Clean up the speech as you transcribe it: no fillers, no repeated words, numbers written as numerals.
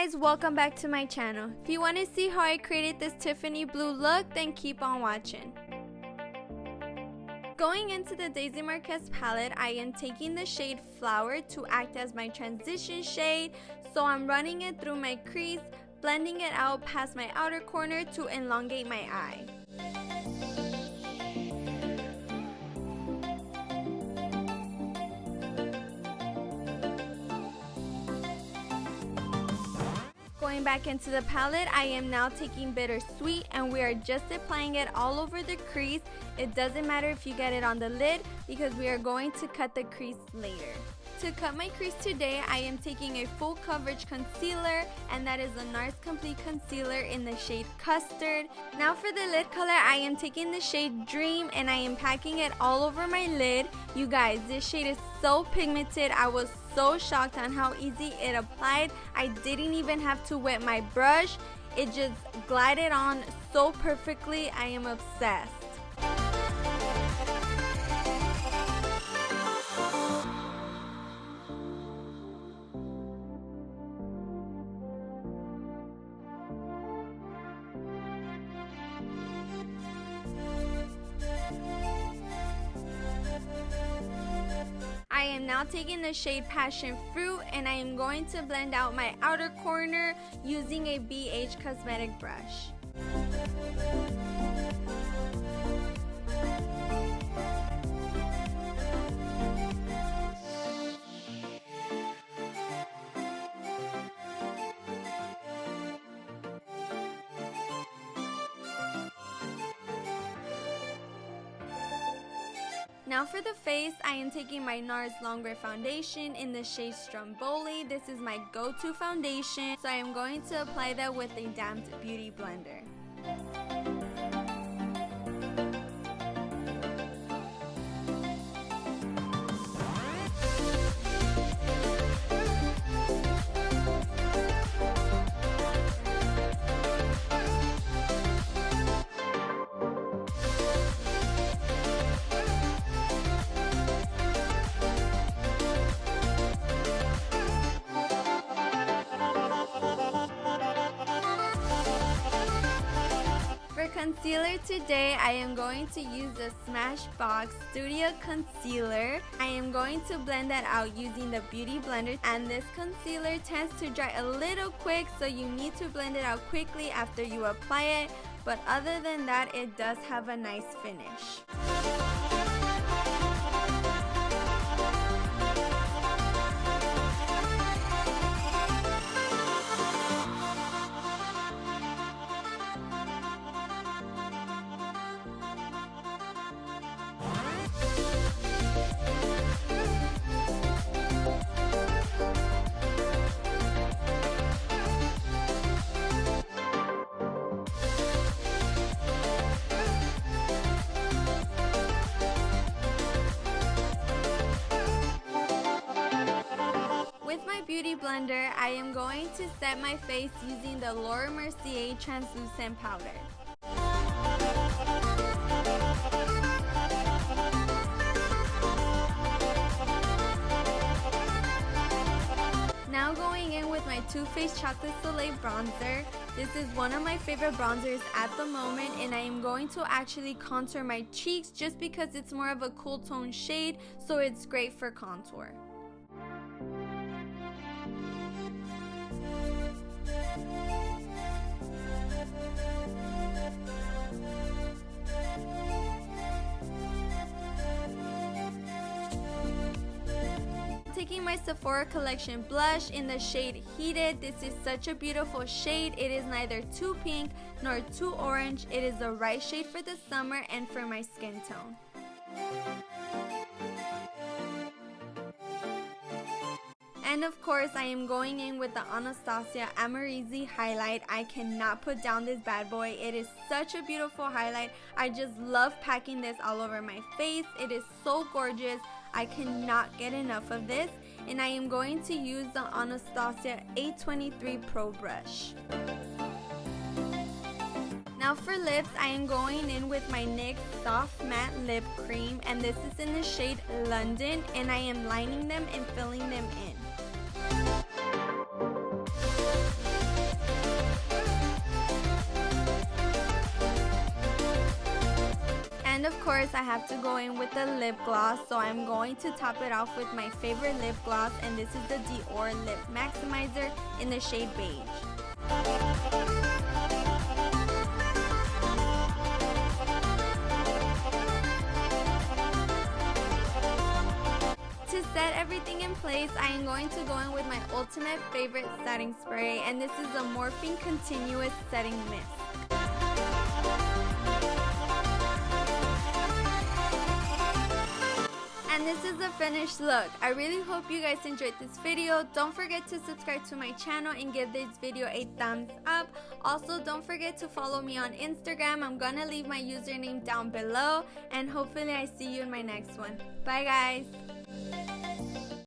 guys, welcome back to my channel. If you want to see how I created this Tiffany blue look, then keep on watching. Going into the Daisy Marquez palette, I am taking the shade Flower to act as my transition shade. So I'm running it through my crease, blending it out past my outer corner to elongate my eye. Going back into the palette, I am now taking Bittersweet and we are just applying it all over the crease. It doesn't matter if you get it on the lid because we are going to cut the crease later. To cut my crease today, I am taking a full coverage concealer, and that is the NARS Complete Concealer in the shade Custard. Now for the lid color, I am taking the shade Dream and I am packing it all over my lid. You guys, this shade is so pigmented. I was so shocked on how easy it applied. I didn't even have to wet my brush. It just glided on so perfectly. I am obsessed. I am now taking the shade Passion Fruit and I am going to blend out my outer corner using a BH Cosmetic brush. Now for the face, I am taking my NARS Longwear Foundation in the shade Stromboli. This is my go-to foundation, so I am going to apply that with a damped beauty blender. For concealer today, I am going to use the Smashbox Studio Concealer. I am going to blend that out using the Beauty Blender, and this concealer tends to dry a little quick, so you need to blend it out quickly after you apply it, but other than that, it does have a nice finish. With my beauty blender, I am going to set my face using the Laura Mercier translucent powder. Now going in with my Too Faced Chocolate Soleil bronzer. This is one of my favorite bronzers at the moment, and I am going to actually contour my cheeks just because it's more of a cool tone shade, so it's great for contour. Taking my Sephora Collection blush in the shade Heated. This is such a beautiful shade. It is neither too pink nor too orange. It is the right shade for the summer and for my skin tone. And of course, I am going in with the Anastasia Amorisi highlight. I cannot put down this bad boy. It is such a beautiful highlight. I just love packing this all over my face. It is so gorgeous. I cannot get enough of this. And I am going to use the Anastasia A23 Pro brush. Now for lips, I am going in with my NYX Soft Matte Lip Cream, and this is in the shade London, and I am lining them and filling them in. course, I have to go in with the lip gloss, so I'm going to top it off with my favorite lip gloss, and this is the Dior Lip Maximizer in the shade Beige. To set everything in place, I am going to go in with my ultimate favorite setting spray, and this is the Morphine Continuous Setting Mist. And this is the finished look. I really hope you guys enjoyed this video. Don't forget to subscribe to my channel and give this video a thumbs up. Also, don't forget to follow me on Instagram. I'm gonna leave my username down below, and hopefully I see you in my next one. Bye guys.